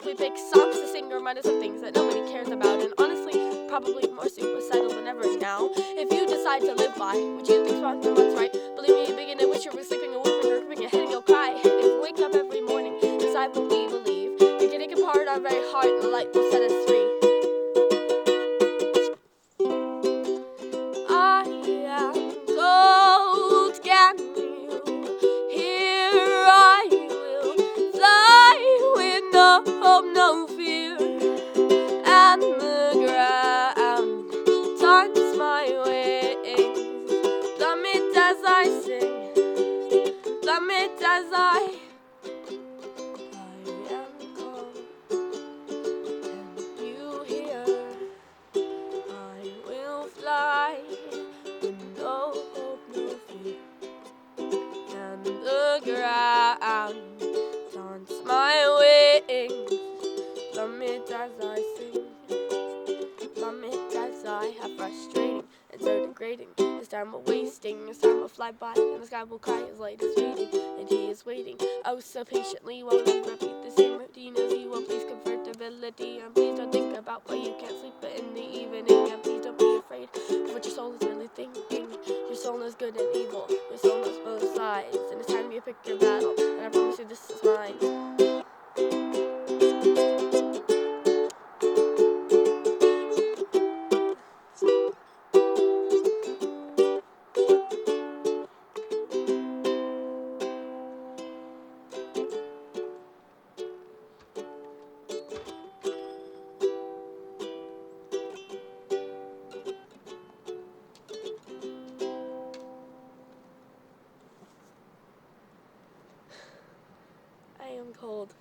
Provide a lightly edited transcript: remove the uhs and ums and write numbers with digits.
We pick songs to sing to remind us of things that nobody cares about, and honestly, probably more suicidal than ever now. If you decide to live by what you think's wrong and what's right, believe me, you begin to wish you were sleeping, awake, or gripping your head, and you'll cry. If we wake up every morning, decide what we believe, you're getting apart our very heart, and the light will set us free. I am gold, can you hear? I will fly with no hope, no fear, and the ground turns my wings. Plummet as I sing, plummet as I am gold, and you hear? I will fly with no hope, no fear, and the ground taunts my wings. Plummet as I sing, plummet as I have frustrating and so degrading. This time we're wasting, this time we'll fly by, and the sky will cry as light is fading, and he is waiting, oh so patiently, while we repeat the same routine as he will. Please comfortability, and please don't think about why you can't sleep in the evening, and please don't be afraid of what your soul is really thinking. Your soul knows good and evil, your soul knows both sides, and it's time you pick your battle, and I promise you this is mine. I am cold.